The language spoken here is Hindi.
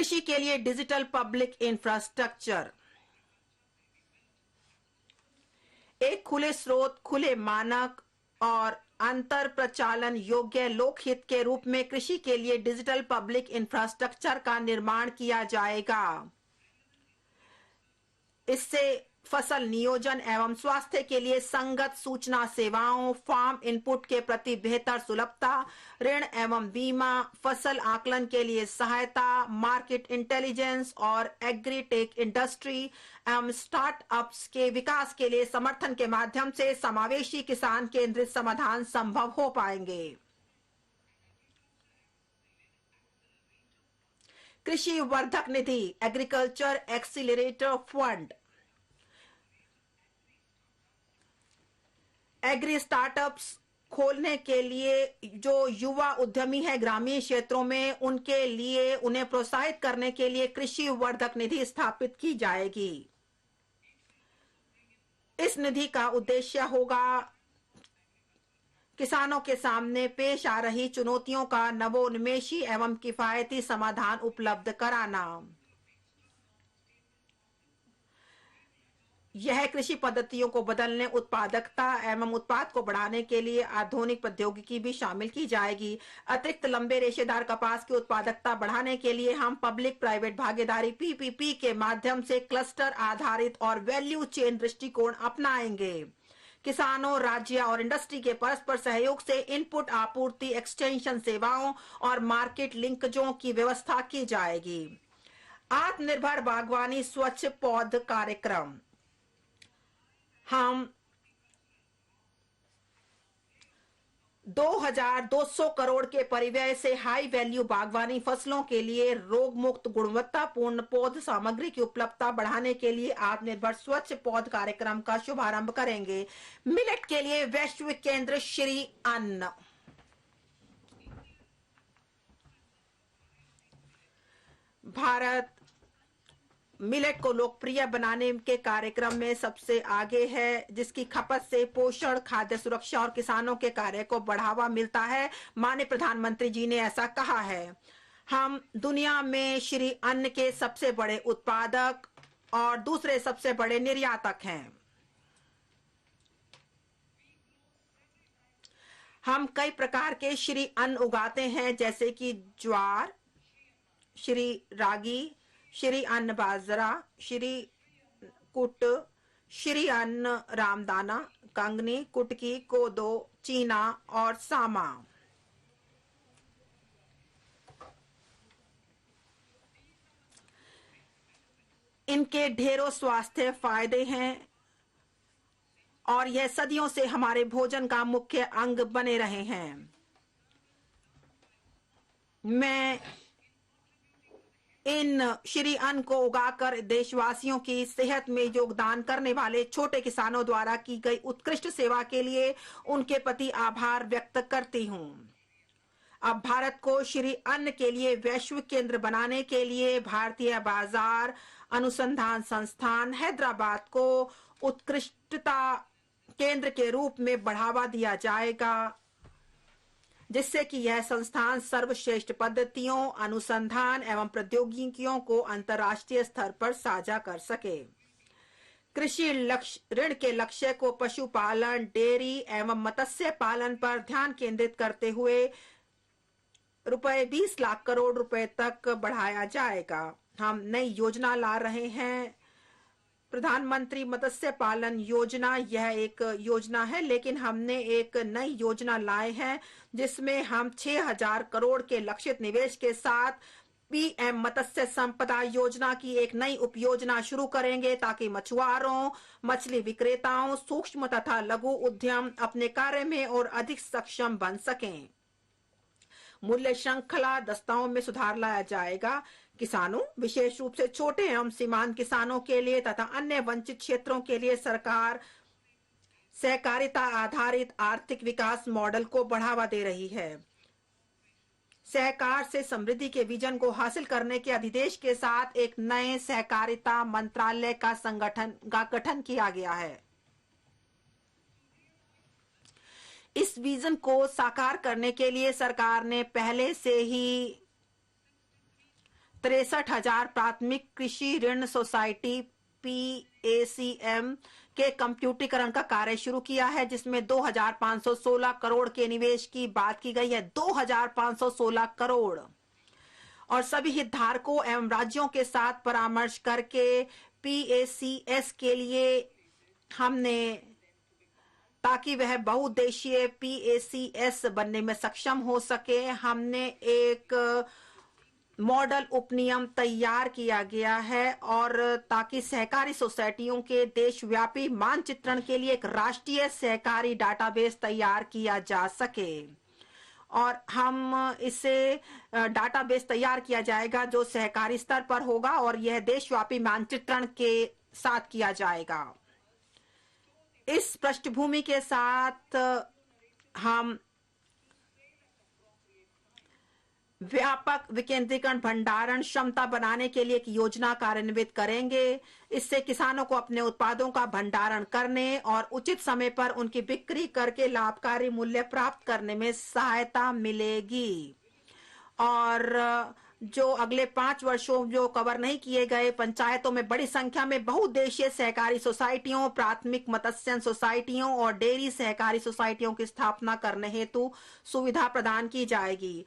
कृषि के लिए डिजिटल पब्लिक इंफ्रास्ट्रक्चर। एक खुले स्रोत, खुले मानक और अंतर प्रचालन योग्य लोकहित के रूप में कृषि के लिए डिजिटल पब्लिक इंफ्रास्ट्रक्चर का निर्माण किया जाएगा। इससे फसल नियोजन एवं स्वास्थ्य के लिए संगत सूचना सेवाओं, फार्म इनपुट के प्रति बेहतर सुलभता, ऋण एवं बीमा, फसल आकलन के लिए सहायता, मार्केट इंटेलिजेंस और एग्रीटेक इंडस्ट्री एवं स्टार्टअप्स के विकास के लिए समर्थन के माध्यम से समावेशी किसान केंद्रित समाधान संभव हो पाएंगे। कृषि वर्धक निधि, agriculture accelerator fund. Agri startups खोलने के लिए जो युवा उद्यमी है ग्रामीण क्षेत्रों में, उनके लिए उन्हें प्रोत्साहित करने के लिए कृषि वर्धक निधि स्थापित की जाएगी। इस निधि का उद्देश्य होगा किसानों के सामने पेश आ रही चुनौतियों का नवोन्मेषी एवं किफायती समाधान उपलब्ध कराना। यह कृषि पद्धतियों को बदलने, उत्पादकता एवं उत्पाद को बढ़ाने के लिए आधुनिक प्रौद्योगिकी भी शामिल की जाएगी। अतिरिक्त लंबे रेशेदार कपास की उत्पादकता बढ़ाने के लिए हम पब्लिक प्राइवेट भागीदारी PPP के माध्यम से क्लस्टर आधारित और वैल्यू चेन दृष्टिकोण अपनाएंगे। किसानों, राज्य और इंडस्ट्री के परस्पर सहयोग से इनपुट आपूर्ति, एक्सटेंशन सेवाओं और मार्केट लिंकजों की व्यवस्था की जाएगी। आत्मनिर्भर बागवानी स्वच्छ पौध कार्यक्रम। हम 2200 करोड़ के परिव्यय से हाई वैल्यू बागवानी फसलों के लिए रोग मुक्त गुणवत्तापूर्ण पौध सामग्री की उपलब्धता बढ़ाने के लिए आत्मनिर्भर स्वच्छ पौध कार्यक्रम का शुभारंभ करेंगे। मिलेट के लिए वैश्विक केंद्र श्री अन्न। भारत मिलेट को लोकप्रिय बनाने के कार्यक्रम में सबसे आगे है, जिसकी खपत से पोषण, खाद्य सुरक्षा और किसानों के कार्य को बढ़ावा मिलता है। माननीय प्रधानमंत्री जी ने ऐसा कहा है। हम दुनिया में श्री अन्न के सबसे बड़े उत्पादक और दूसरे सबसे बड़े निर्यातक हैं। हम कई प्रकार के श्री अन्न उगाते हैं, जैसे कि ज्वार, श्री रागी, श्री अन्न बाजरा, श्री कुट, श्री अन्न रामदाना, कंगनी, कुटकी, कोदो, चीना और सामा। इनके ढेरों स्वास्थ्य फायदे हैं और यह सदियों से हमारे भोजन का मुख्य अंग बने रहे हैं। मैं इन श्री अन्न को उगाकर देशवासियों की सेहत में योगदान करने वाले छोटे किसानों द्वारा की गई उत्कृष्ट सेवा के लिए उनके प्रति आभार व्यक्त करती हूं। अब भारत को श्री अन्न के लिए वैश्विक केंद्र बनाने के लिए भारतीय बाजार अनुसंधान संस्थान हैदराबाद को उत्कृष्टता केंद्र के रूप में बढ़ावा दिया जाएगा, जिससे कि यह संस्थान सर्वश्रेष्ठ पद्धतियों, अनुसंधान एवं प्रौद्योगिकियों को अंतर्राष्ट्रीय स्तर पर साझा कर सके। कृषि ऋण के लक्ष्य को पशुपालन, डेयरी एवं मत्स्य पालन पर ध्यान केंद्रित करते हुए रुपए 20 लाख करोड़ रुपए तक बढ़ाया जाएगा। हम नई योजना ला रहे हैं, प्रधानमंत्री मत्स्य पालन योजना। यह एक योजना है, लेकिन हमने एक नई योजना लाए हैं जिसमें हम 6000 करोड़ के लक्षित निवेश के साथ PM मत्स्य संपदा योजना की एक नई उपयोजना शुरू करेंगे, ताकि मछुआरों, मछली विक्रेताओं, सूक्ष्म तथा लघु उद्यम अपने कार्य में और अधिक सक्षम बन सकें। मूल्य श्रृंखला दस्ताओं में सुधार लाया जाएगा। किसानों, विशेष रूप से छोटे एवं सीमांत किसानों के लिए तथा अन्य वंचित क्षेत्रों के लिए सरकार सहकारिता आधारित आर्थिक विकास मॉडल को बढ़ावा दे रही है। सहकार से समृद्धि के विजन को हासिल करने के अधिदेश के साथ एक नए सहकारिता मंत्रालय का गठन किया गया है। इस विजन को साकार करने के लिए सरकार ने पहले से ही 63,000 प्राथमिक कृषि ऋण सोसाइटी PACM के कंप्यूटरीकरण का कार्य शुरू किया है, जिसमें 2,516 करोड़ के निवेश की बात की गई है। 2,516 करोड़। और सभी हितधारकों एवं राज्यों के साथ परामर्श करके PACS के लिए हमने, ताकि वह बहुउद्देशीय PACS बनने में सक्षम हो सके, हमने एक मॉडल उपनियम तैयार किया गया है, और ताकि सहकारी सोसाइटियों के देशव्यापी मानचित्रण के लिए एक राष्ट्रीय सहकारी डाटाबेस तैयार किया जा सके। और हम इसे डाटाबेस तैयार किया जाएगा जो सहकारी स्तर पर होगा, और यह देशव्यापी मानचित्रण के साथ किया जाएगा। इस पृष्ठभूमि के साथ हम व्यापक विकेंद्रीकरण भंडारण क्षमता बनाने के लिए एक योजना कार्यान्वित करेंगे। इससे किसानों को अपने उत्पादों का भंडारण करने और उचित समय पर उनकी बिक्री करके लाभकारी मूल्य प्राप्त करने में सहायता मिलेगी। और जो अगले 5 वर्षों जो कवर नहीं किए गए, पंचायतों में बड़ी संख्या में बहुउद्देशीय सहकारी सोसाइटियों, प्राथमिक मत्स्य सोसाइटियों और डेयरी सहकारी सोसाइटियों की स्थापना करने हेतु सुविधा प्रदान की जाएगी।